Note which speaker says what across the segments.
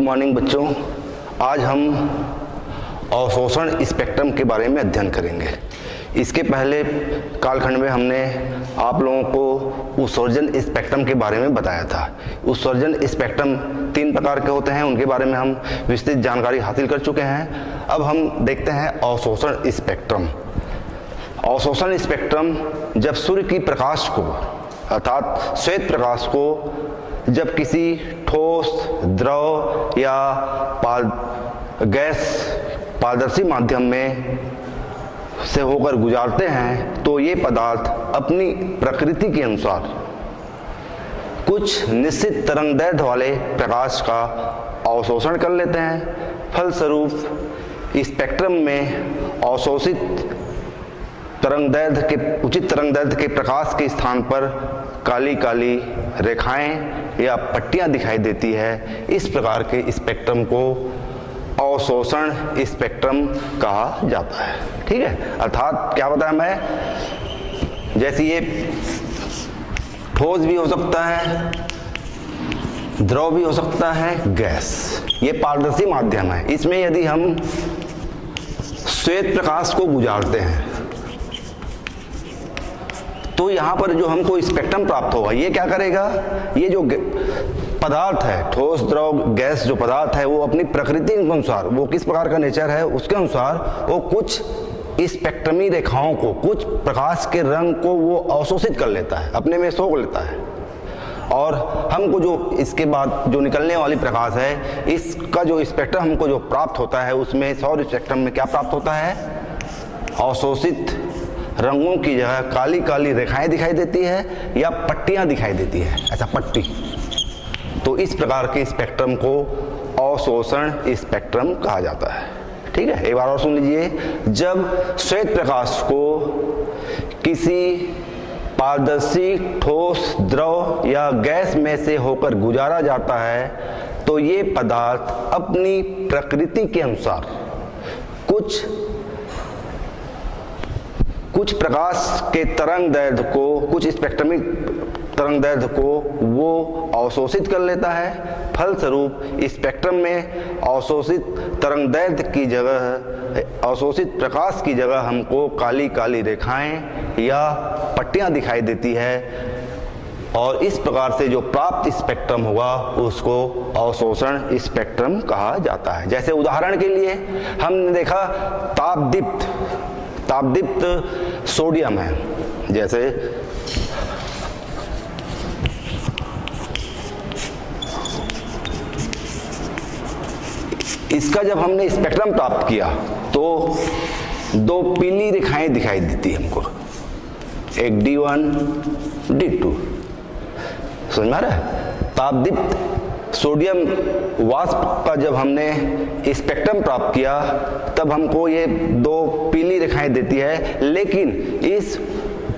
Speaker 1: Morning बच्चों, आज हम अवशोषण स्पेक्ट्रम के बारे में अध्ययन करेंगे। इसके पहले कालखंड में हमने आप लोगों को उत्सर्जन स्पेक्ट्रम के बारे में बताया था। उत्सर्जन स्पेक्ट्रम 3 प्रकार के होते हैं, उनके बारे में हम विस्तृत जानकारी हासिल कर चुके हैं। अब हम देखते हैं अवशोषण स्पेक्ट्रम। अवशोषण स्पेक्ट्रम जब सूर्य की प्रकाश को अर्थात श्वेत प्रकाश को जब किसी ठोस, द्रव या गैस पारदर्शी माध्यम में से होकर गुजारते हैं तो ये पदार्थ अपनी प्रकृति के अनुसार कुछ निश्चित तरंगदैर्घ्य वाले प्रकाश का अवशोषण कर लेते हैं। फलस्वरूप स्पेक्ट्रम में अवशोषित तरंगदैर्घ्य के उचित तरंगदैर्घ्य के प्रकाश के स्थान पर काली काली रेखाएं या पट्टियां दिखाई देती है। इस प्रकार के स्पेक्ट्रम को अवशोषण स्पेक्ट्रम कहा जाता है। ठीक है, अर्थात क्या बताया मैं, जैसे ये ठोस भी हो सकता है, द्रव भी हो सकता है, गैस, ये पारदर्शी माध्यम है। इसमें यदि हम श्वेत प्रकाश को गुजारते हैं तो यहाँ पर जो हमको स्पेक्ट्रम प्राप्त होगा, ये क्या करेगा, ये जो पदार्थ है, ठोस, द्रव, गैस जो पदार्थ है, वो अपनी प्रकृति के अनुसार, वो किस प्रकार का नेचर है उसके अनुसार वो कुछ स्पेक्ट्रमी रेखाओं को, कुछ प्रकाश के रंग को वो अवशोषित कर लेता है, अपने में सोख लेता है। और हमको जो इसके बाद जो निकलने वाली प्रकाश है, इसका जो स्पेक्ट्रम हमको जो प्राप्त होता है उसमें सौर स्पेक्ट्रम में क्या प्राप्त होता है, अवशोषित रंगों की जगह काली काली रेखाएं दिखाई देती है या पट्टियां दिखाई देती है, ऐसा पट्टी। तो इस प्रकार के स्पेक्ट्रम को अवशोषण स्पेक्ट्रम कहा जाता है। ठीक है, एक बार और सुन लीजिए। जब श्वेत प्रकाश को किसी पारदर्शी ठोस, द्रव या गैस में से होकर गुजारा जाता है तो ये पदार्थ अपनी प्रकृति के अनुसार कुछ प्रकाश के तरंगदैर्घ्य को, कुछ स्पेक्ट्रमिक तरंगदैर्घ्य को वो अवशोषित कर लेता है। फलस्वरूप स्पेक्ट्रम में अवशोषित तरंगदैर्घ्य की जगह, अवशोषित प्रकाश की जगह हमको काली काली रेखाएं या पट्टियां दिखाई देती है और इस प्रकार से जो प्राप्त स्पेक्ट्रम होगा उसको अवशोषण स्पेक्ट्रम कहा जाता है। जैसे उदाहरण के लिए हमने देखा तापदीप्त सोडियम है, जैसे इसका जब हमने स्पेक्ट्रम प्राप्त किया तो 2 पीली रेखाएं दिखाई देती है हमको, एक D1, D2। समझ में आ रहा है? तापदीप्त सोडियम वाष्प का जब हमने स्पेक्ट्रम प्राप्त किया तब हमको ये 2 पीली रेखाएं देती है, लेकिन इस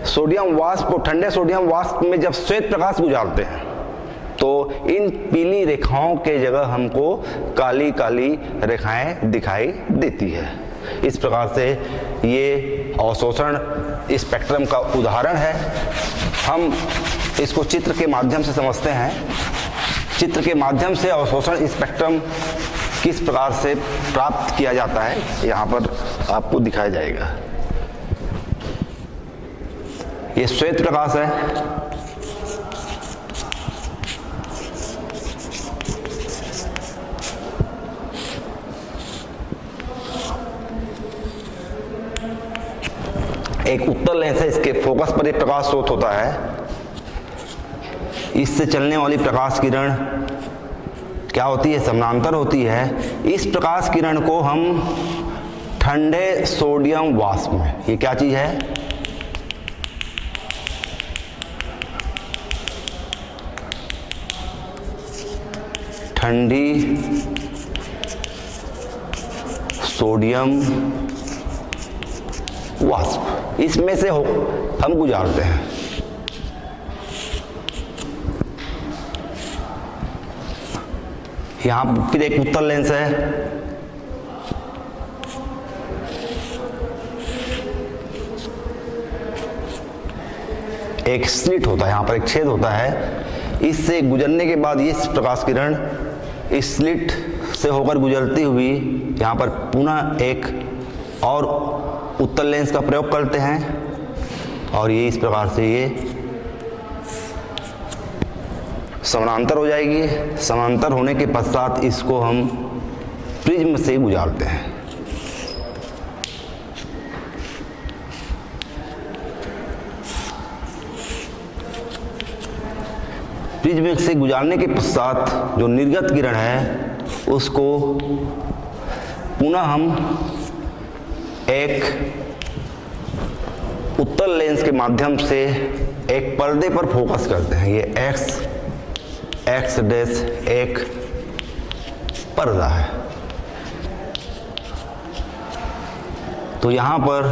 Speaker 1: सोडियम वाष्प को, ठंडे सोडियम वाष्प में जब श्वेत प्रकाश गुजारते हैं तो इन पीली रेखाओं के जगह हमको काली काली रेखाएं दिखाई देती है। इस प्रकार से ये अवशोषण स्पेक्ट्रम का उदाहरण है। हम इसको चित्र के माध्यम से समझते हैं। चित्र के माध्यम से अवशोषण स्पेक्ट्रम किस प्रकार से प्राप्त किया जाता है यहाँ पर आपको दिखाया जाएगा। ये श्वेत प्रकाश है, एक उत्तल लेंस है, इसके फोकस पर एक प्रकाश स्रोत होता है। इससे चलने वाली प्रकाश किरण क्या होती है, समानांतर होती है। इस प्रकाश किरण को हम ठंडे सोडियम वाष्प में, ये क्या चीज है, ठंडी सोडियम वाष्प, इसमें से हम गुजारते हैं। यहाँ फिर एक उत्तल लेंस है, एक स्लिट होता है, यहाँ पर एक छेद होता है। इससे गुजरने के बाद ये प्रकाश किरण इस स्लिट से होकर गुजरती हुई यहाँ पर पुनः एक और उत्तल लेंस का प्रयोग करते हैं और ये इस प्रकार से ये समानांतर हो जाएगी। समानांतर होने के पश्चात इसको हम प्रिज्म से गुजारते हैं। प्रिज्म से गुजारने के पश्चात जो निर्गत किरण है उसको पुनः हम एक उत्तल लेंस के माध्यम से एक पर्दे पर फोकस करते हैं। ये एक्स डैश एक पर्दा है। तो यहाँ पर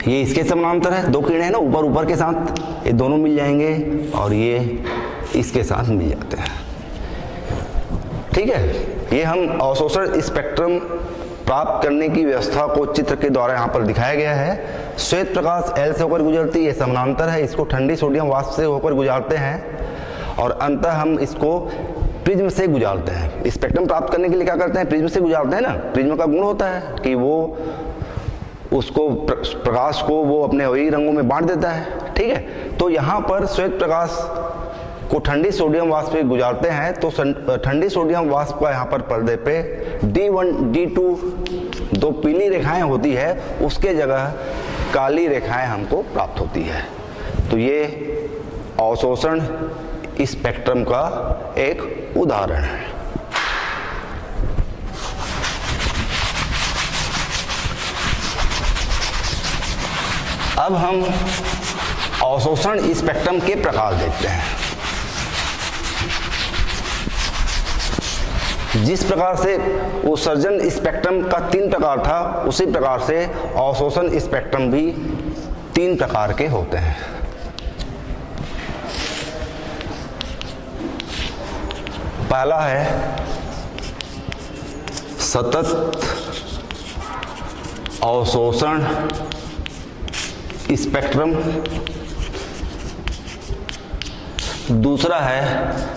Speaker 1: ये इसके समानांतर है, दो किरणें हैं ना ऊपर ऊपर के साथ, ये दोनों मिल जाएंगे और ये इसके साथ मिल जाते हैं। ठीक है, ये हम अवशोषण स्पेक्ट्रम प्राप्त करने की व्यवस्था को चित्र के द्वारा यहाँ पर दिखाया गया है। श्वेत प्रकाश L से होकर गुजरती है, समानांतर है, इसको ठंडी सोडियम वाष्प से होकर गुजारते हैं और अंततः हम इसको प्रिज्म से गुजारते हैं। स्पेक्ट्रम प्राप्त करने के लिए क्या करते हैं, प्रिज्म से गुजारते हैं ना। प्रिज्म का गुण होता है कि वो उसको प्रकाश को वो अपने वही रंगों में बांट देता है। ठीक है, तो यहाँ पर श्वेत प्रकाश को ठंडी सोडियम वाष्प पे गुजारते हैं तो ठंडी सोडियम वाष्प का यहाँ पर पर्दे पे D1 D2 दो पीली रेखाएं होती है, उसके जगह काली रेखाएं हमको प्राप्त होती है। तो ये अवशोषण स्पेक्ट्रम का एक उदाहरण है। अब हम अवशोषण स्पेक्ट्रम के प्रकार देखते हैं। जिस प्रकार से उत्सर्जन स्पेक्ट्रम का 3 प्रकार था, उसी प्रकार से अवशोषण स्पेक्ट्रम भी 3 प्रकार के होते हैं। पहला है सतत अवशोषण स्पेक्ट्रम, दूसरा है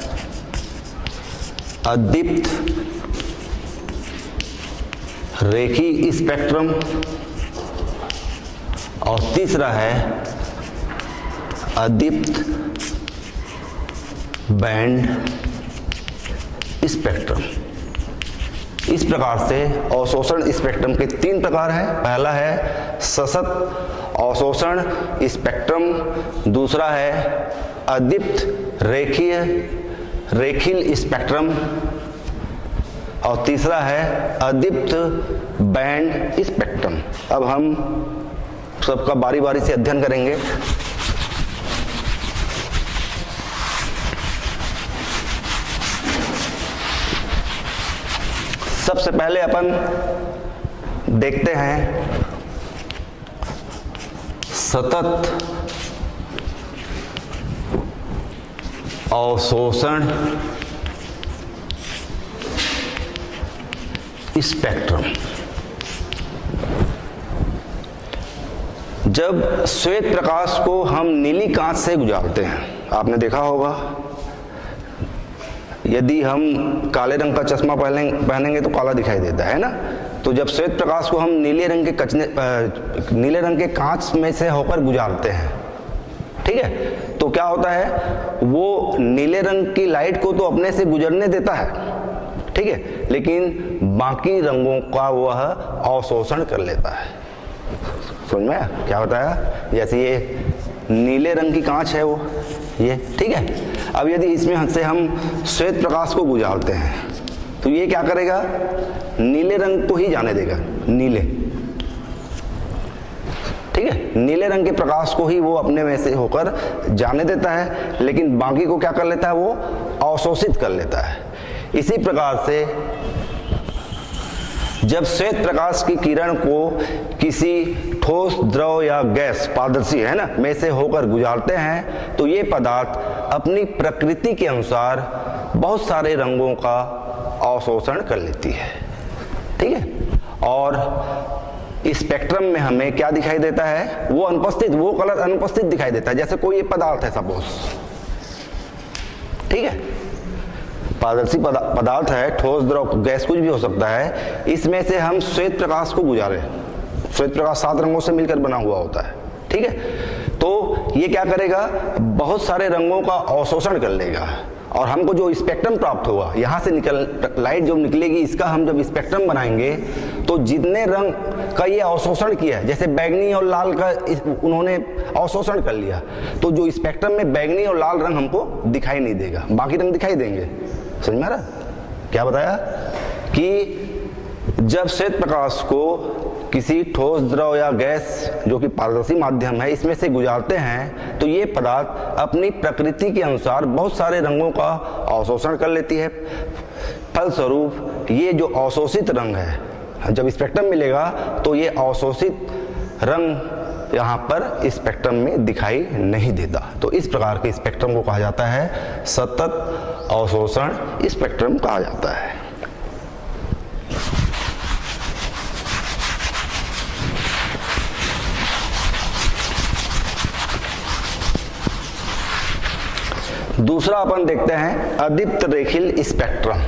Speaker 1: अदीप्त रेखी स्पेक्ट्रम और तीसरा है अदीप्त बैंड स्पेक्ट्रम। इस प्रकार से अवशोषण स्पेक्ट्रम के 3 प्रकार हैं। पहला है सतत अवशोषण स्पेक्ट्रम, दूसरा है अदीप्त रेखीय स्पेक्ट्रम और तीसरा है अदीप्त बैंड स्पेक्ट्रम। अब हम सबका बारी बारी से अध्ययन करेंगे। सबसे पहले अपन देखते हैं सतत अवशोषण स्पेक्ट्रम। जब श्वेत प्रकाश को हम नीली कांच से गुजारते हैं, आपने देखा होगा, यदि हम काले रंग का चश्मा पहनेंगे तो काला दिखाई देता है ना। तो जब श्वेत प्रकाश को हम नीले रंग के कांच में से होकर गुजारते हैं, ठीक है, तो क्या होता है, वो नीले रंग की लाइट को तो अपने से गुजरने देता है, ठीक है, लेकिन बाकी रंगों का वह अवशोषण कर लेता है। समझ में आया क्या बताया? जैसे ये नीले रंग की कांच है वो, ये ठीक है। अब यदि इसमें से हम श्वेत प्रकाश को गुजारते हैं तो ये क्या करेगा, नीले रंग को ही जाने देगा, नीले, ठीक है, नीले रंग के प्रकाश को ही वो अपने में से होकर जाने देता है, लेकिन बाकी को क्या कर लेता है, वो अवशोषित कर लेता है। इसी प्रकार से जब श्वेत प्रकाश की किरण को किसी ठोस, द्रव या गैस, पारदर्शी है ना, में से होकर गुजारते हैं तो ये पदार्थ अपनी प्रकृति के अनुसार बहुत सारे रंगों का अवशोषण कर लेती है, ठीक है। और स्पेक्ट्रम में हमें क्या दिखाई देता है, वो अनुपस्थित, वो कलर अनुपस्थित दिखाई देता है। जैसे कोई ये पदार्थ है सपोज, ठीक है, पारदर्शी पदार्थ है, ठोस, द्रव, गैस, कुछ भी हो सकता है, इसमें से हम श्वेत प्रकाश को गुजारें। श्वेत प्रकाश 7 रंगों से मिलकर बना हुआ होता है, ठीक है। तो ये क्या करेगा, बहुत सारे रंगों का अवशोषण कर लेगा और हमको जो स्पेक्ट्रम प्राप्त होगा, यहाँ से लाइट जो निकलेगी, इसका हम जब स्पेक्ट्रम बनाएंगे तो जितने रंग का ये अवशोषण किया है, जैसे बैगनी और लाल का उन्होंने अवशोषण कर लिया, तो जो स्पेक्ट्रम में बैगनी और लाल रंग हमको दिखाई नहीं देगा, बाकी रंग दिखाई देंगे। समझ में आ रहा? क्या बताया कि जब श्वेत प्रकाश को किसी ठोस, द्रव या गैस जो कि पारदर्शी माध्यम है, इसमें से गुजारते हैं तो ये पदार्थ अपनी प्रकृति के अनुसार बहुत सारे रंगों का अवशोषण कर लेती है। फलस्वरूप ये जो अवशोषित रंग है, जब स्पेक्ट्रम मिलेगा तो ये अवशोषित रंग यहाँ पर स्पेक्ट्रम में दिखाई नहीं देता। तो इस प्रकार के स्पेक्ट्रम को कहा जाता है सतत अवशोषण स्पेक्ट्रम कहा जाता है। दूसरा अपन देखते हैं अदीप्त रेखीय स्पेक्ट्रम।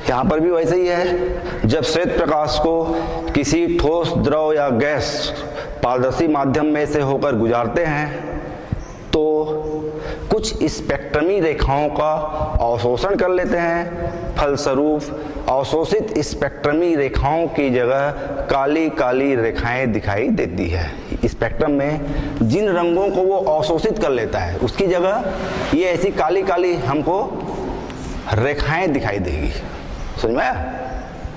Speaker 1: यहां पर भी वैसे ही है, जब श्वेत प्रकाश को किसी ठोस, द्रव या गैस पारदर्शी माध्यम में से होकर गुजारते हैं तो कुछ स्पेक्ट्रमी रेखाओं का अवशोषण कर लेते हैं। फलस्वरूप अवशोषित स्पेक्ट्रमी रेखाओं की जगह काली काली रेखाएं दिखाई देती है। स्पेक्ट्रम में जिन रंगों को वो अवशोषित कर लेता है उसकी जगह ये ऐसी काली काली हमको रेखाएं दिखाई देगी। समझ में आया?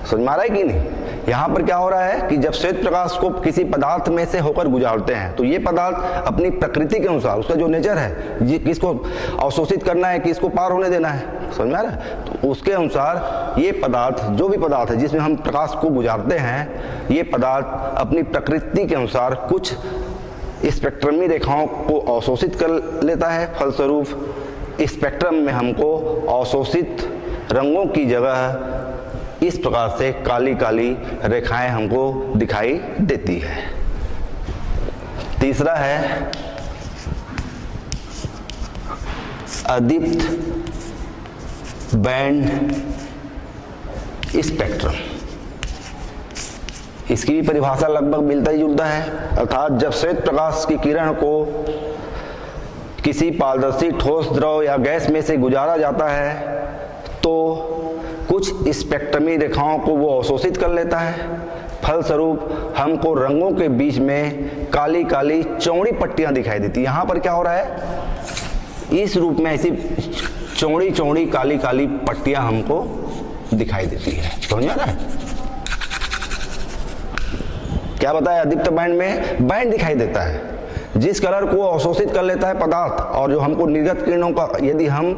Speaker 1: समझ में आ रहा है कि नहीं? यहाँ पर क्या हो रहा है कि जब श्वेत प्रकाश को किसी पदार्थ में से होकर गुजारते हैं तो ये पदार्थ अपनी प्रकृति के अनुसार, उसका जो नेचर है, ये किसको अवशोषित करना है, किसको पार होने देना है, समझ में आ रहा है? तो उसके अनुसार ये पदार्थ, जो भी पदार्थ है जिसमें हम प्रकाश को गुजारते हैं, ये पदार्थ अपनी प्रकृति के अनुसार कुछ स्पेक्ट्रमी रेखाओं को अवशोषित कर लेता है। फलस्वरूप स्पेक्ट्रम में हमको अवशोषित रंगों की जगह इस प्रकार से काली काली रेखाएं हमको दिखाई देती है। तीसरा है अदीप्त बैंड स्पेक्ट्रम। इसकी भी परिभाषा लगभग मिलता ही जुलता है, अर्थात जब श्वेत प्रकाश की किरण को किसी पारदर्शी ठोस, द्रव या गैस में से गुजारा जाता है तो कुछ स्पेक्ट्रमी रेखाओं को वो अवशोषित कर लेता है। फलस्वरूप हमको रंगों के बीच में काली काली चौड़ी पट्टियां दिखाई देती है। यहाँ पर क्या हो रहा है, इस रूप में ऐसी चौड़ी चौड़ी काली काली पट्टियां हमको दिखाई देती है। समझ में आ रहा है? क्या बताया? अदीप्त बैंड में बैंड दिखाई देता है, जिस कलर को अवशोषित कर लेता है पदार्थ, और जो हमको निर्गत किरणों का यदि हम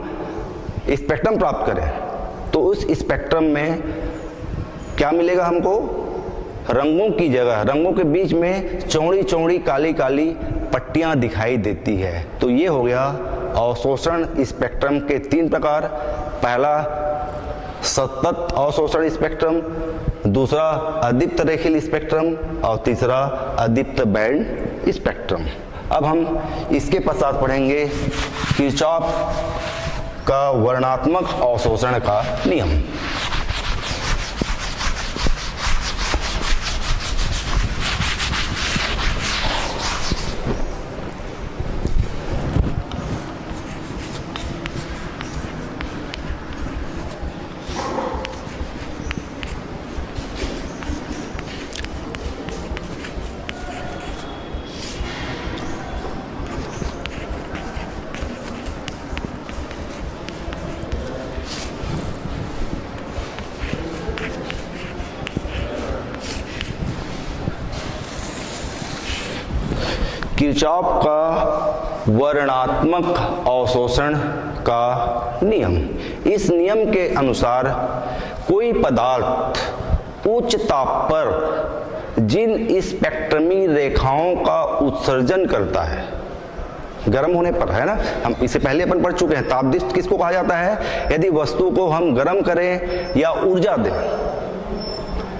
Speaker 1: स्पेक्ट्रम प्राप्त करें तो उस स्पेक्ट्रम में क्या मिलेगा हमको? रंगों की जगह, रंगों के बीच में चौड़ी चौड़ी काली काली पट्टियां दिखाई देती है। तो ये हो गया अवशोषण स्पेक्ट्रम के 3 प्रकार। पहला सतत अवशोषण स्पेक्ट्रम, दूसरा अदीप्त रेखीय स्पेक्ट्रम और तीसरा अदीप्त बैंड स्पेक्ट्रम। अब हम इसके पश्चात पढ़ेंगे किरचॉफ का वर्णात्मक अवशोषण का नियम। किरचॉफ का वर्णात्मक अवशोषण का नियम। इस नियम के अनुसार कोई पदार्थ उच्च ताप पर जिन स्पेक्ट्रमी रेखाओं का उत्सर्जन करता है, गर्म होने पर, है ना, हम इससे पहले अपन पढ़ चुके हैं, तापदीप्त किसको कहा जाता है? यदि वस्तु को हम गर्म करें या ऊर्जा दें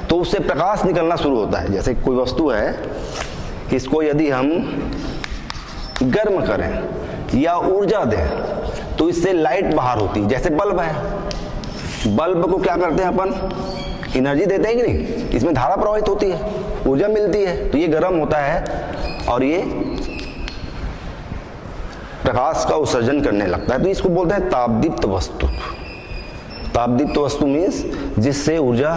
Speaker 1: तो उससे प्रकाश निकलना शुरू होता है। जैसे कोई वस्तु है, इसको यदि हम गर्म करें या ऊर्जा दें तो इससे लाइट बाहर होती है। जैसे बल्ब है, बल्ब को क्या करते हैं अपन, एनर्जी देते हैं कि नहीं, इसमें धारा प्रवाहित होती है, ऊर्जा मिलती है, तो ये गर्म होता है और ये प्रकाश का उत्सर्जन करने लगता है। तो इसको बोलते हैं तापदीप्त वस्तु। तापदीप्त वस्तु मीन्स जिससे ऊर्जा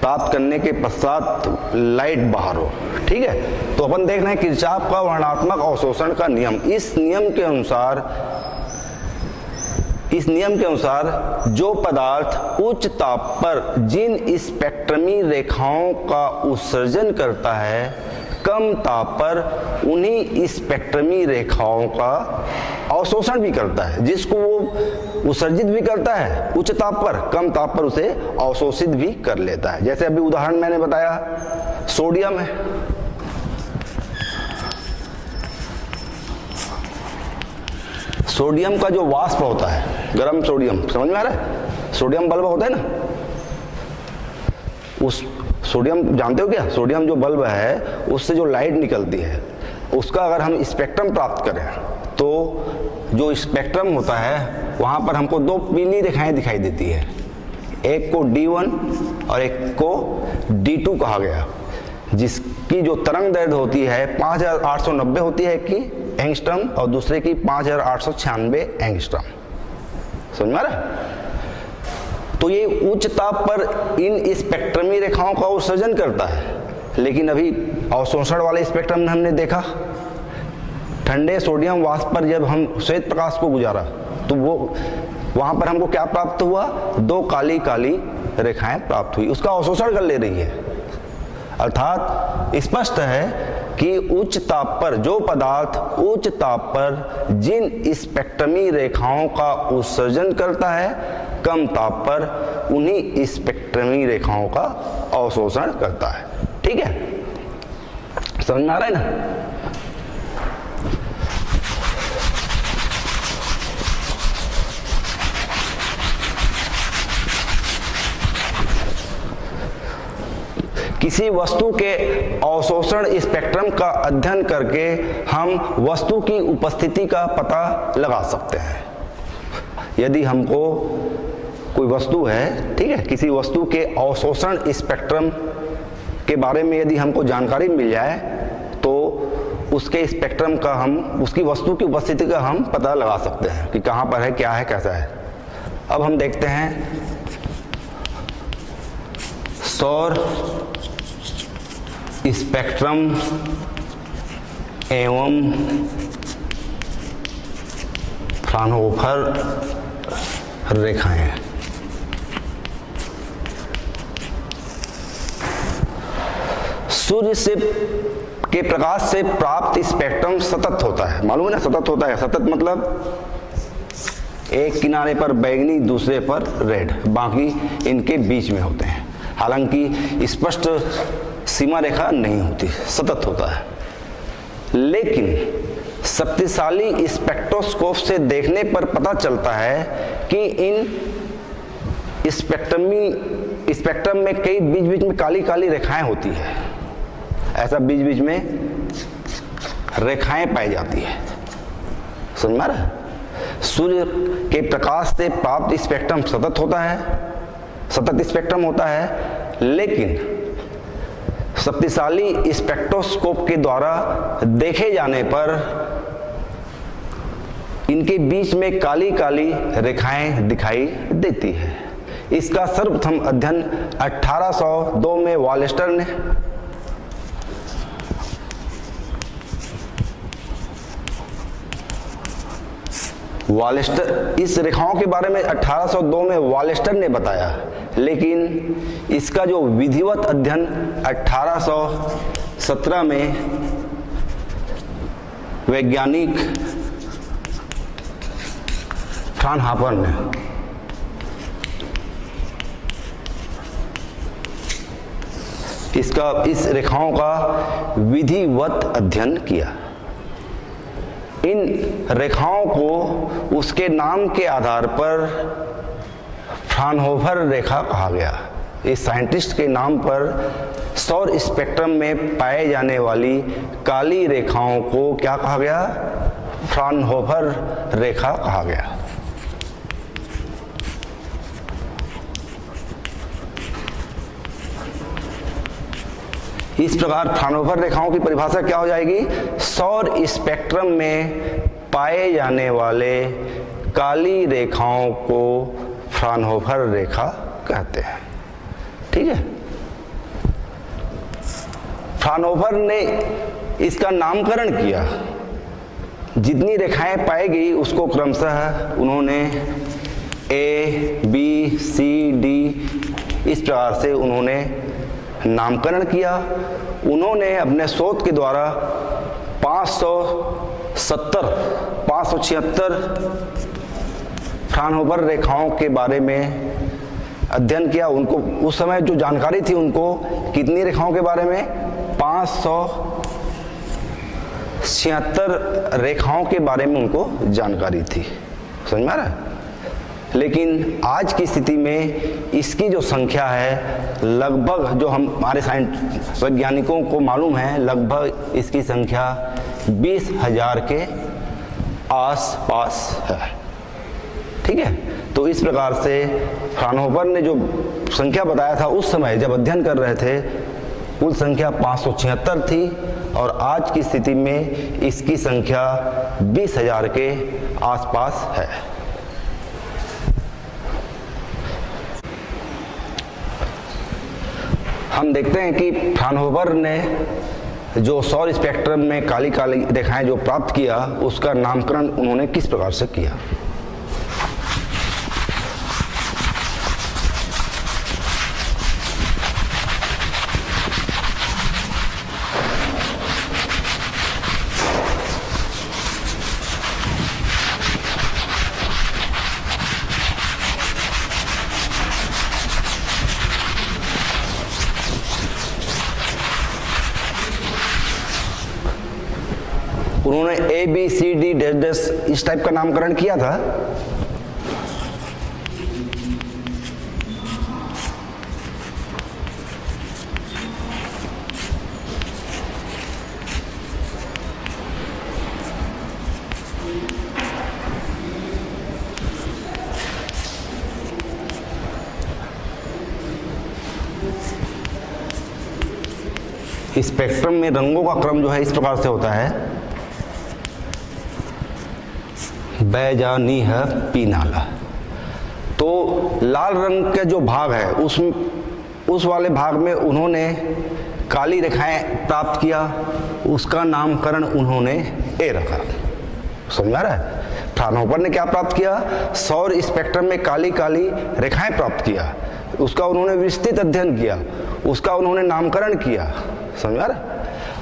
Speaker 1: प्राप्त करने के पश्चात लाइट बाहर हो। ठीक है, तो अपन देख रहे हैं किरचॉफ का वर्णात्मक अवशोषण का नियम। इस नियम के अनुसार जो पदार्थ उच्च ताप पर जिन स्पेक्ट्रमी रेखाओं का उत्सर्जन करता है, कम ताप पर उन्हीं स्पेक्ट्रमी रेखाओं का अवशोषण भी करता है। जिसको वो उत्सर्जित भी करता है उच्च ताप पर, कम ताप पर उसे अवशोषित भी कर लेता है। जैसे अभी उदाहरण मैंने बताया, सोडियम है, सोडियम का जो वाष्प होता है, गर्म सोडियम, समझ में आ रहा है, सोडियम बल्ब होता है ना, उस सोडियम जानते हो क्या, सोडियम जो बल्ब है उससे जो लाइट निकलती है उसका अगर हम स्पेक्ट्रम प्राप्त करें तो जो स्पेक्ट्रम होता है वहाँ पर हमको दो पीली रेखाएं दिखाई देती है, एक को D1 और एक को D2 कहा गया, जिसकी जो तरंग दैर्ध्य होती है 5890 होती है कि एंगस्ट्रम और दूसरे की 5896 एंगस्ट्रम। समझ में आ रहा है? तो ये उच्च ताप पर इन स्पेक्ट्रमी रेखाओं का उत्सर्जन करता है, लेकिन अभी अवशोषण वाले स्पेक्ट्रम में हमने देखा ठंडे सोडियम वाष्प पर जब हम श्वेत प्रकाश को गुजारा तो वो वहां पर हमको क्या प्राप्त हुआ, दो काली काली रेखाएं प्राप्त हुई, उसका अवशोषण कर ले रही है। अर्थात स्पष्ट है कि उच्च ताप पर जो पदार्थ उच्च ताप पर जिन स्पेक्ट्रमी रेखाओं का उत्सर्जन करता है, कम ताप पर उन्हीं स्पेक्ट्रमी रेखाओं का अवशोषण करता है। ठीक है, समझ में आ रहा है ना? किसी वस्तु के अवशोषण स्पेक्ट्रम का अध्ययन करके हम वस्तु की उपस्थिति का पता लगा सकते हैं। यदि हमको कोई वस्तु है, ठीक है, किसी वस्तु के अवशोषण स्पेक्ट्रम के बारे में यदि हमको जानकारी मिल जाए तो उसके स्पेक्ट्रम का हम, उसकी वस्तु की उपस्थिति का हम पता लगा सकते हैं कि कहाँ पर है, क्या है, कैसा है। अब हम देखते हैं सौर स्पेक्ट्रम एवं फ्राउनहोफर रेखाएं। सूर्य से के प्रकाश से प्राप्त स्पेक्ट्रम सतत होता है, मालूम है ना, सतत होता है। सतत मतलब एक किनारे पर बैगनी, दूसरे पर रेड, बाकी इनके बीच में होते हैं। हालांकि स्पष्ट सीमा रेखा नहीं होती, सतत होता है। लेकिन शक्तिशाली स्पेक्ट्रोस्कोप से देखने पर पता चलता है कि इन स्पेक्ट्रम में कई बीच बीच में काली काली रेखाएं होती है। ऐसा बीच बीच में रेखाएं पाई जाती है। समझ में आ रहा है? सूर्य के प्रकाश से प्राप्त स्पेक्ट्रम सतत होता है, सतत स्पेक्ट्रम होता है, लेकिन शक्तिशाली स्पेक्ट्रोस्कोप के द्वारा देखे जाने पर इनके बीच में काली काली रेखाएं दिखाई देती है। इसका सर्वप्रथम अध्ययन 1802 में वालेस्टर ने इस रेखाओं के बारे में 1802 में वालेस्टर ने बताया, लेकिन इसका जो विधिवत अध्ययन 1817 में वैज्ञानिक फ्राउनहोफर ने इस रेखाओं का विधिवत अध्ययन किया। इन रेखाओं को उसके नाम के आधार पर फ्राउनहोफर रेखा कहा गया। इस साइंटिस्ट के नाम पर सौर स्पेक्ट्रम में पाए जाने वाली काली रेखाओं को क्या कहा गया? फ्राउनहोफर रेखा कहा गया। इस प्रकार फ्राउनहोफर रेखाओं की परिभाषा क्या हो जाएगी? सौर स्पेक्ट्रम में पाए जाने वाले काली रेखाओं को फ्राउनहोफर रेखा कहते हैं। ठीक है, फ्राउनहोफर ने इसका नामकरण किया। जितनी रेखाएं पाई गई उसको क्रमशः उन्होंने ए, बी, सी, डी इस प्रकार से उन्होंने नामकरण किया। उन्होंने अपने शोध के द्वारा 576 फ्राउनहोफर रेखाओं के बारे में अध्ययन किया। उनको उस समय जो जानकारी थी, उनको कितनी रेखाओं के बारे में? 576 रेखाओं के बारे में उनको जानकारी थी। समझ में आ रहा है? लेकिन आज की स्थिति में इसकी जो संख्या है, लगभग जो हमारे साइंस वैज्ञानिकों को मालूम है, लगभग इसकी संख्या 20,000 के आसपास है। ठीक है, तो इस प्रकार से फ्राउनहोफर ने जो संख्या बताया था उस समय जब अध्ययन कर रहे थे, कुल संख्या 576 थी और आज की स्थिति में इसकी संख्या 20,000 के आसपास है। हम देखते हैं कि फ्राउनहोफर ने जो सौर स्पेक्ट्रम में काली काली रेखाएं जो प्राप्त किया, उसका नामकरण उन्होंने किस प्रकार से किया। उन्होंने ए, बी, सी, डी डैश डैश इस टाइप का नामकरण किया था। स्पेक्ट्रम में रंगों का क्रम जो है इस प्रकार से होता है, बैजानी है पीनाला। तो लाल रंग का जो भाग है उस वाले भाग में उन्होंने काली रेखाएं प्राप्त किया, उसका नामकरण उन्होंने ए रखा। समझ आ रहा है? फ्राउनहोफर ने क्या प्राप्त किया? सौर स्पेक्ट्रम में काली काली रेखाएं प्राप्त किया, उसका उन्होंने विस्तृत अध्ययन किया, उसका उन्होंने नामकरण किया। समझ आ रहा है?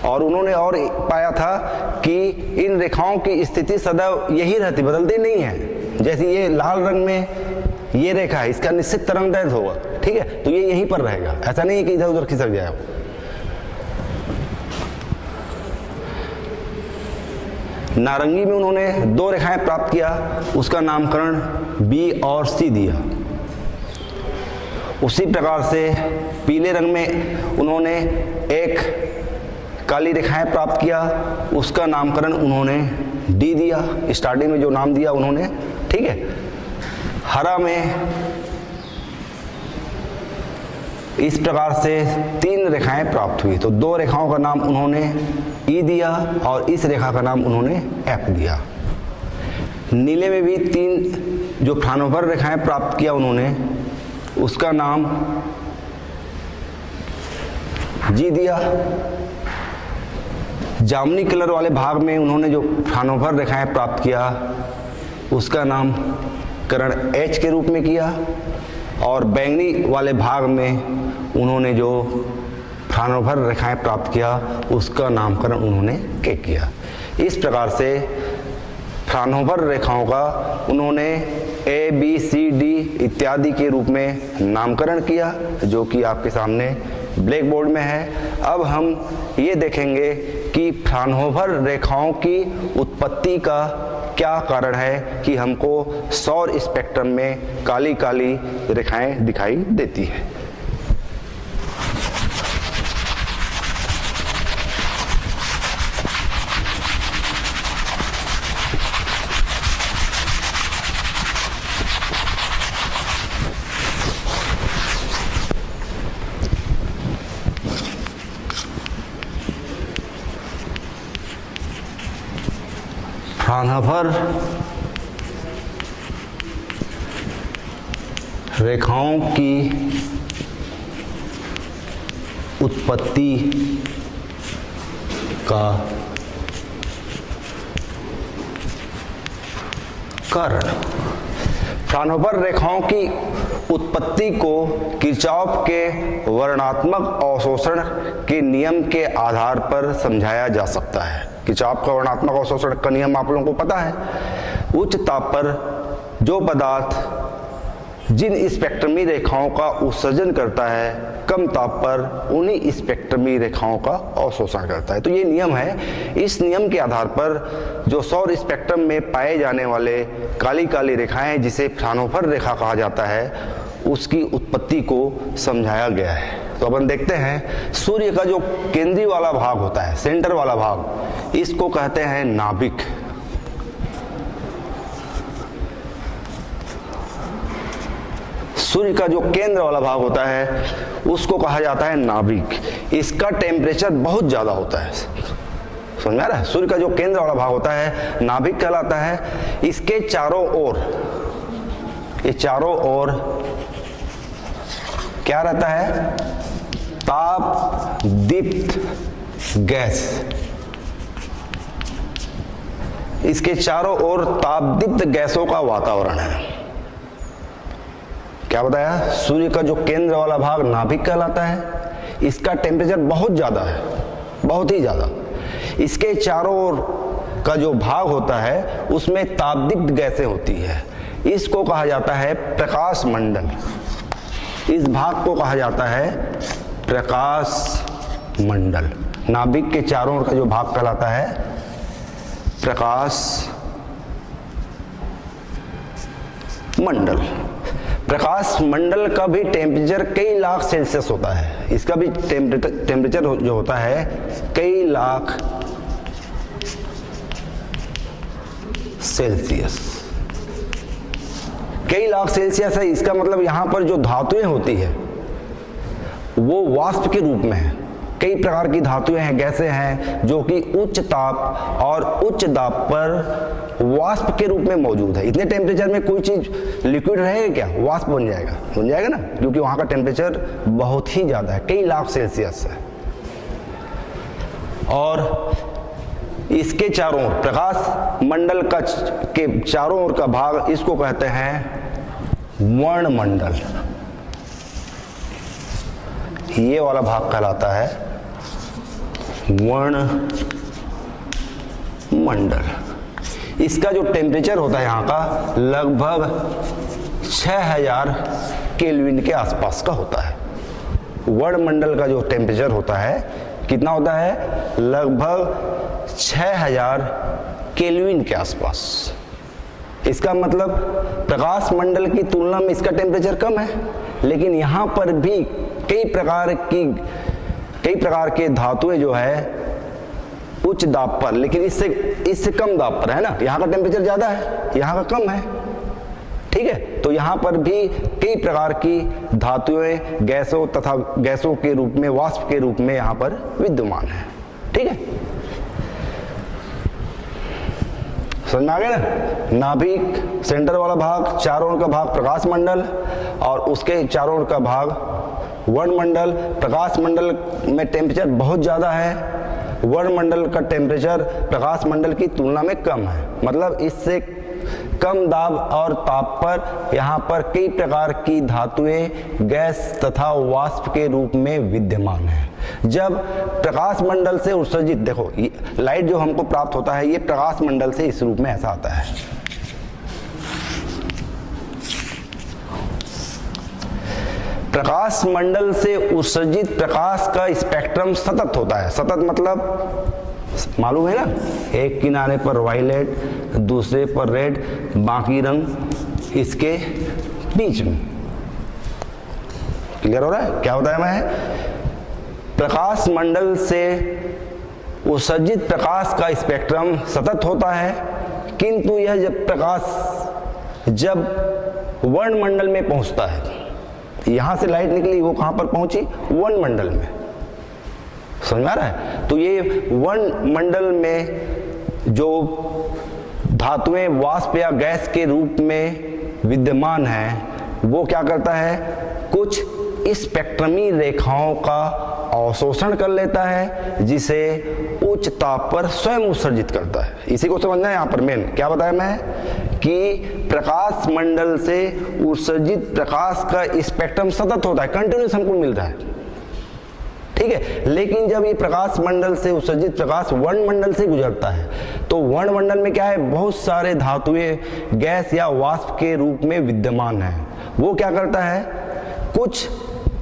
Speaker 1: और उन्होंने और पाया था कि इन रेखाओं की स्थिति सदैव यही रहती, बदलती नहीं है। जैसे ये लाल रंग में ये रेखा है, इसका निश्चित तरंगदैर्घ्य होगा। ठीक है, तो ये यहीं पर रहेगा, ऐसा नहीं है कि इधर उधर खिसक जाए। नारंगी में उन्होंने 2 रेखाएं प्राप्त किया, उसका नामकरण बी और सी दिया। उसी प्रकार से पीले रंग में उन्होंने एक काली रेखाएं प्राप्त किया, उसका नामकरण उन्होंने डी दिया। स्टार्टिंग में जो नाम दिया उन्होंने, ठीक है। हरा में इस प्रकार से 3 रेखाएं प्राप्त हुई, तो 2 रेखाओं का नाम उन्होंने ई दिया और इस रेखा का नाम उन्होंने एफ दिया। नीले में भी 3 जो फ्राउनहोफर रेखाएं प्राप्त किया उन्होंने, उसका नाम जी दिया। जामुनी कलर वाले भाग में उन्होंने जो फ्राउनहोफर रेखाएं प्राप्त किया, उसका नाम करण एच के रूप में किया। और बैंगनी वाले भाग में उन्होंने जो फ्राउनहोफर रेखाएं प्राप्त किया, उसका नामकरण उन्होंने के किया। इस प्रकार से फ्राउनहोफर रेखाओं का उन्होंने ए, बी, सी, डी इत्यादि के रूप में नामकरण किया, जो कि आपके सामने ब्लैक बोर्ड में है। अब हम ये देखेंगे कि फ्राउनहोफर रेखाओं की उत्पत्ति का क्या कारण है कि हमको सौर स्पेक्ट्रम में काली काली रेखाएं दिखाई देती है। फ्राउनहोफर रेखाओं की उत्पत्ति का कारण। फ्राउनहोफर रेखाओं की उत्पत्ति को किरचॉफ के वर्णात्मक अवशोषण के नियम के आधार पर समझाया जा सकता है। किरचॉफ का वर्णात्मक अवशोषण का नियम आप लोगों को पता है। उच्च ताप पर जो पदार्थ जिन स्पेक्ट्रमी रेखाओं का उत्सर्जन करता है, कम ताप पर उन्हीं स्पेक्ट्रमी रेखाओं का अवशोषण करता है। तो ये नियम है। इस नियम के आधार पर जो सौर स्पेक्ट्रम में पाए जाने वाले काली काली रेखाएं, जिसे फ्राउनहोफर रेखा कहा जाता है, उसकी उत्पत्ति को समझाया गया है। तो अपन देखते हैं, सूर्य का जो केंद्रीय वाला भाग होता है, सेंटर वाला भाग, इसको कहते हैं नाभिक। सूर्य का जो केंद्र वाला भाग होता है उसको कहा जाता है नाभिक। इसका टेम्परेचर बहुत ज़्यादा होता है। समझ में आ रहा है? सूर्य का जो केंद्र वाला भाग होता है नाभिक कहलाता है। इसके चारों ओर, ये चारों ओर क्या रहता है? ताप दीप्त गैस। इसके चारों ओर तापदीप्त गैसों का वातावरण है। क्या बताया? सूर्य का जो केंद्र वाला भाग नाभिक कहलाता है। इसका टेम्परेचर बहुत ज़्यादा है, बहुत ही ज़्यादा। इसके चारों ओर का जो भाग होता है उसमें तापदीप्त गैसें होती है। इसको कहा जाता है प्रकाश मंडल। इस भाग को कहा जाता है प्रकाश मंडल। नाभिक के चारों ओर का जो भाग कहलाता है प्रकाश मंडल। प्रकाश मंडल का भी टेम्परेचर कई लाख सेल्सियस होता है। इसका भी टेम्परेचर जो होता है कई लाख सेल्सियस। कई लाख सेल्सियस है। इसका मतलब यहां पर जो धातुएं होती है वो वाष्प के रूप में है। कई प्रकार की धातुएं हैं, गैसें हैं जो कि उच्च ताप और उच्च दाब पर वाष्प के रूप में मौजूद है। इतने टेम्परेचर में कोई चीज लिक्विड रहेगा क्या? वाष्प बन जाएगा ना, क्योंकि वहां का टेम्परेचर बहुत ही ज्यादा है, कई लाख सेल्सियस है। और इसके चारों ओर प्रकाश मंडल का के चारों ओर का भाग, इसको कहते हैं वर्णमंडल। ये वाला भाग कहलाता है वर्णमंडल। इसका जो टेम्परेचर होता है यहाँ का लगभग 6000 केल्विन के आसपास का होता है। वर्णमंडल का जो टेम्परेचर होता है कितना होता है? लगभग 6000 केल्विन के आसपास। इसका मतलब प्रकाश मंडल की तुलना में इसका टेम्परेचर कम है, लेकिन यहाँ पर भी कई प्रकार के धातुएं जो है उच्च दाब पर, लेकिन इससे कम दाब पर है ना। यहाँ का टेम्परेचर ज्यादा है, यहाँ का कम है। ठीक है, तो यहाँ पर भी कई प्रकार की धातुएं गैसों तथा गैसों के रूप में, वाष्प के रूप में यहाँ पर विद्यमान है। ठीक है, समझ में आ गया ना? नाभिक सेंटर वाला भाग, चारों ओर का भाग प्रकाश मंडल, और उसके चारों ओर का भाग वर्णमंडल। प्रकाश मंडल में टेम्परेचर बहुत ज़्यादा है, वर्णमंडल का टेम्परेचर प्रकाश मंडल की तुलना में कम है। मतलब इससे कम दाब और ताप पर यहाँ पर कई प्रकार की धातुएं गैस तथा वाष्प के रूप में विद्यमान है। जब प्रकाश मंडल से उत्सर्जित, देखो लाइट जो हमको प्राप्त होता है ये प्रकाश मंडल से इस रूप में ऐसा आता है। प्रकाश मंडल से उत्सर्जित प्रकाश का स्पेक्ट्रम सतत होता है। सतत मतलब मालूम है ना, एक किनारे पर वायलेट, दूसरे पर रेड, बाकी रंग इसके बीच में। क्लियर हो रहा है? क्या बताया मैं? प्रकाश मंडल से उत्सर्जित प्रकाश का स्पेक्ट्रम सतत होता है, किंतु यह जब वर्णमंडल में पहुंचता है, यहां से लाइट निकली, वो कहां पर पहुंची? वर्णमंडल में। समझ में आ रहा है? तो ये वर्णमंडल में जो धातुएं वाष्प या गैस के रूप में विद्यमान हैं वो क्या करता है, कुछ स्पेक्ट्रमी रेखाओं का अवशोषण कर लेता है जिसे उच्च ताप पर स्वयं उत्सर्जित करता है। इसी को समझना है यहाँ पर मेन क्या बताया मैं कि प्रकाश मंडल से उत्सर्जित प्रकाश का स्पेक्ट्रम सतत होता है, कंटिन्यूस हमको मिलता है, ठीक है। लेकिन जब ये प्रकाश मंडल से उत्सर्जित प्रकाश वर्णमंडल से गुजरता है तो वर्णमंडल में क्या है, बहुत सारे धातुएं गैस या वाष्प के रूप में विद्यमान है। वो क्या करता है, कुछ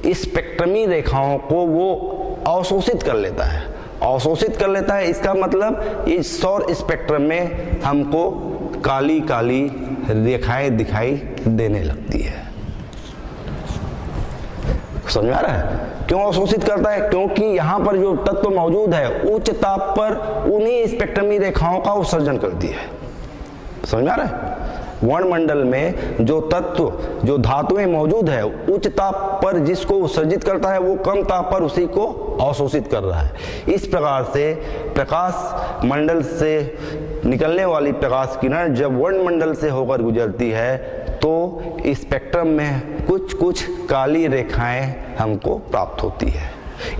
Speaker 1: स्पेक्ट्रमी रेखाओं को वो अवशोषित कर लेता है, अवशोषित कर लेता है। इसका मतलब इस सौर स्पेक्ट्रम में हमको काली काली रेखाएं दिखाई देने लगती है। समझ में आ रहा है क्यों अवशोषित करता है, क्योंकि यहाँ पर जो तत्व मौजूद है उच्च ताप पर उन्हीं स्पेक्ट्रमी रेखाओं का उत्सर्जन करती है। समझ में आ रहा है, वर्णमंडल में जो तत्व जो धातुएं मौजूद है उच्च ताप पर जिसको उत्सर्जित करता है वो कम ताप पर उसी को अवशोषित कर रहा है। इस प्रकार से प्रकाश मंडल से निकलने वाली प्रकाश किरण जब वर्णमंडल से होकर गुजरती है तो स्पेक्ट्रम में कुछ कुछ काली रेखाएं हमको प्राप्त होती है।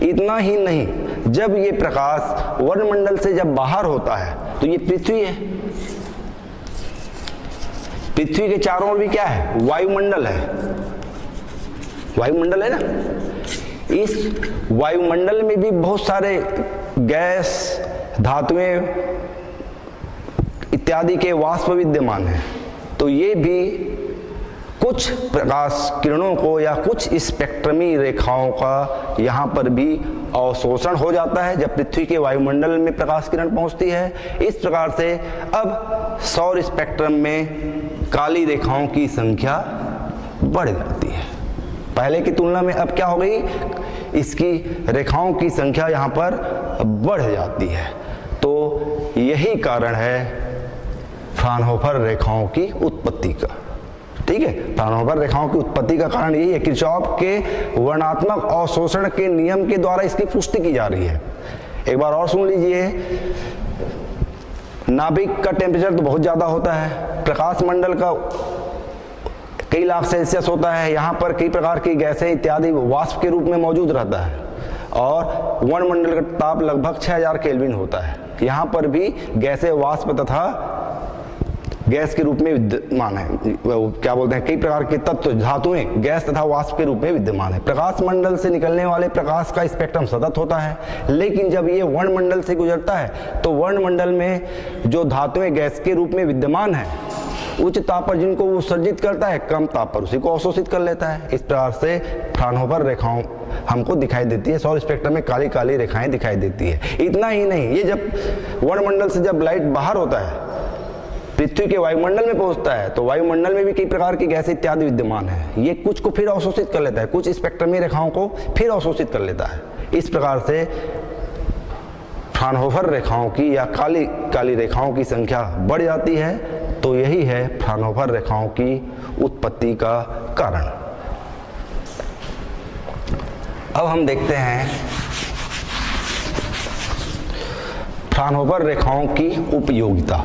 Speaker 1: इतना ही नहीं, जब ये प्रकाश वर्णमंडल से जब बाहर होता है तो ये पृथ्वी है, पृथ्वी के चारों ओर भी क्या है, वायुमंडल है, वायुमंडल है ना। इस वायुमंडल में भी बहुत सारे गैस, धातुएं इत्यादि के वाष्प विद्यमान हैं। तो ये भी कुछ प्रकाश किरणों को या कुछ स्पेक्ट्रमी रेखाओं का यहाँ पर भी अवशोषण हो जाता है जब पृथ्वी के वायुमंडल में प्रकाश किरण पहुँचती है। इस प्रकार से अब सौर स्पेक्ट्रम में काली रेखाओं की संख्या बढ़ जाती है। पहले की तुलना में अब क्या हो गई, इसकी रेखाओं की संख्या यहाँ पर बढ़ जाती है। तो यही कारण है फ्राउनहोफर रेखाओं की उत्पत्ति का, ठीक है। फ्राउनहोफर रेखाओं की उत्पत्ति का कारण यही है, किरचॉफ के वर्णात्मक अवशोषण के नियम के द्वारा इसकी पुष्टि की जा रही है। एक बार और सुन लीजिए, नाभिक का टेम्परेचर तो बहुत ज़्यादा होता है, प्रकाश मंडल का कई लाख सेल्सियस होता है, यहाँ पर कई प्रकार की गैसें इत्यादि वाष्प के रूप में मौजूद रहता है और वर्णमंडल का ताप लगभग 6000 केल्विन होता है। यहाँ पर भी गैसें वाष्प तथा गैस के रूप में विद्यमान है, क्या बोलते हैं, कई प्रकार के तत्व धातुएं गैस तथा वाष्प के रूप में विद्यमान है। प्रकाश मंडल से निकलने वाले प्रकाश का स्पेक्ट्रम सतत होता है, लेकिन जब ये वर्णमंडल से गुजरता है तो वर्णमंडल में जो धातुएं गैस के रूप में विद्यमान है उच्च ताप पर जिनको वो उत्सर्जित करता है, कम ताप पर उसी को अवशोषित कर लेता है। इस प्रकार से फ्राउनहोफर रेखाओं हमको दिखाई देती है, सौर स्पेक्ट्रम में काली काली रेखाएं दिखाई देती है। इतना ही नहीं, ये जब वर्णमंडल से जब लाइट बाहर होता है पृथ्वी के वायुमंडल में पहुंचता है तो वायुमंडल में भी कई प्रकार की गैस इत्यादि विद्यमान है। ये कुछ को फिर अवशोषित कर लेता है, कुछ स्पेक्ट्रमी रेखाओं को फिर अवशोषित कर लेता है। इस प्रकार से फ्राउनहोफर रेखाओं की या काली काली रेखाओं की संख्या बढ़ जाती है। तो यही है फ्राउनहोफर रेखाओं की उत्पत्ति का कारण। अब हम देखते हैं फ्राउनहोफर रेखाओं की उपयोगिता।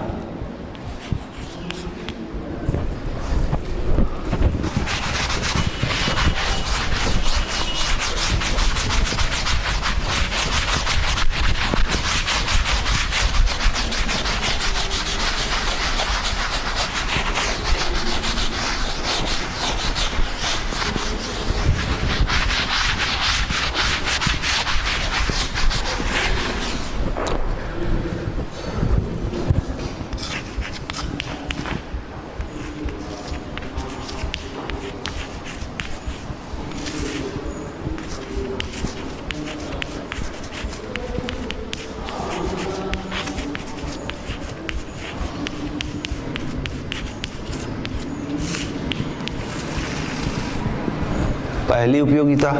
Speaker 1: पहली उपयोगिता,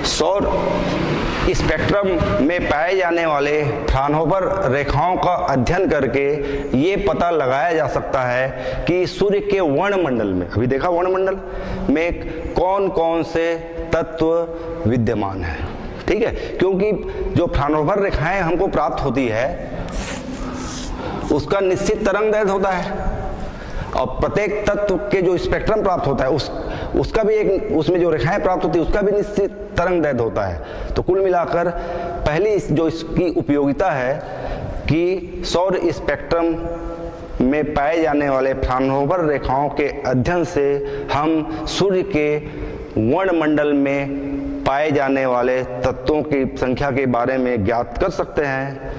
Speaker 1: सौर स्पेक्ट्रम में पाए जाने वाले फ्राउनहोफर रेखाओं का अध्ययन करके ये पता लगाया जा सकता है कि सूर्य के वर्णमंडल में, अभी देखा वर्णमंडल में कौन कौन से तत्व विद्यमान हैं, ठीक है। क्योंकि जो फ्राउनहोफर रेखाएं हमको प्राप्त होती है उसका निश्चित तरंगदैर्ध्य होता है, और प्रत्येक तत्व के जो स्पेक्ट्रम प्राप्त होता है उसका भी एक, उसमें जो रेखाएं प्राप्त होती है उसका भी निश्चित तरंगदैर्ध्य होता है। तो कुल मिलाकर पहली जो इसकी उपयोगिता है कि सौर स्पेक्ट्रम में पाए जाने वाले फ्राउनहोफर रेखाओं के अध्ययन से हम सूर्य के वर्णमंडल में पाए जाने वाले तत्वों की संख्या के बारे में ज्ञात कर सकते हैं,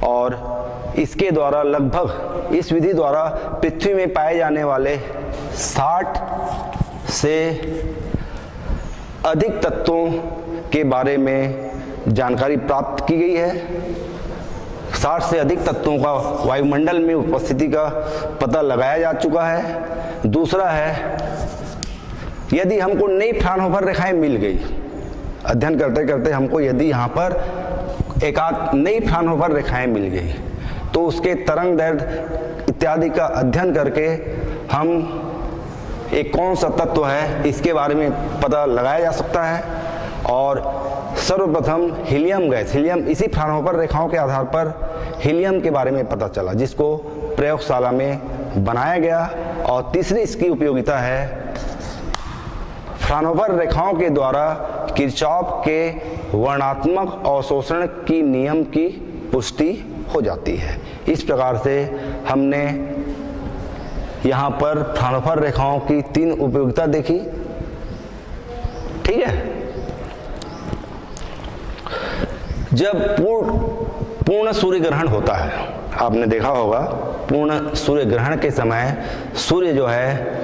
Speaker 1: और इसके द्वारा लगभग, इस विधि द्वारा पृथ्वी में पाए जाने वाले 60 से अधिक तत्वों के बारे में जानकारी प्राप्त की गई है। 60 से अधिक तत्वों का वायुमंडल में उपस्थिति का पता लगाया जा चुका है। दूसरा है, यदि हमको नई फ्राउनहोफर रेखाएं मिल गई, अध्ययन करते करते हमको यदि यहाँ पर एक आध नई फ्राउनहोफर रेखाएं मिल गई, तो उसके तरंगदैर्ध्य इत्यादि का अध्ययन करके हम एक कौन सा तत्व है इसके बारे में पता लगाया जा सकता है। और सर्वप्रथम हीलियम गैस, हीलियम, इसी फ्राउनहोफर रेखाओं के आधार पर हीलियम के बारे में पता चला, जिसको प्रयोगशाला में बनाया गया। और तीसरी इसकी उपयोगिता है, फ्राउनहोफर रेखाओं के द्वारा किरचॉफ के वर्णात्मक अवशोषण की नियम की पुष्टि हो जाती है। इस प्रकार से हमने यहाँ पर फ्राउनहोफर रेखाओं की 3 उपयोगिता देखी। ठीक है, जब पूर्ण सूर्य ग्रहण होता है, आपने देखा होगा पूर्ण सूर्य ग्रहण के समय सूर्य जो है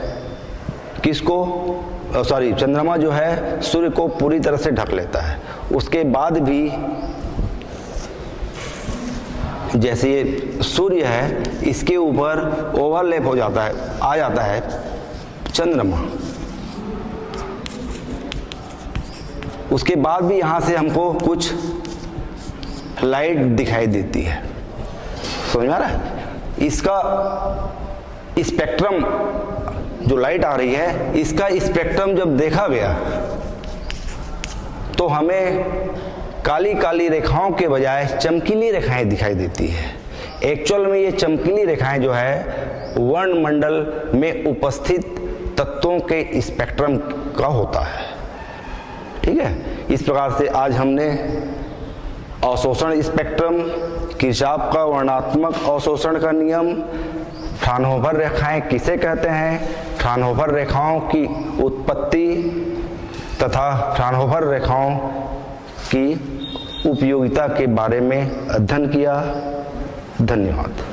Speaker 1: चंद्रमा जो है सूर्य को पूरी तरह से ढक लेता है। उसके बाद भी जैसे ये सूर्य है, इसके ऊपर ओवरलैप हो जाता है, आ जाता है चंद्रमा। उसके बाद भी यहाँ से हमको कुछ लाइट दिखाई देती है। समझ में आ रहा है? इसका स्पेक्ट्रम, जो लाइट आ रही है, इसका स्पेक्ट्रम जब देखा गया तो हमें काली काली रेखाओं के बजाय चमकीली रेखाएं दिखाई देती है। एक्चुअल में ये चमकीली रेखाएं जो है वर्णमंडल में उपस्थित तत्वों के स्पेक्ट्रम का होता है। ठीक है, इस प्रकार से आज हमने अवशोषण स्पेक्ट्रम, किरचॉफ का वर्णात्मक अवशोषण का नियम, फ्राउनहोफर रेखाएं किसे कहते हैं, फ्राउनहोफर रेखाओं की उत्पत्ति तथा फ्राउनहोफर रेखाओं की उपयोगिता के बारे में अध्ययन किया। धन्यवाद।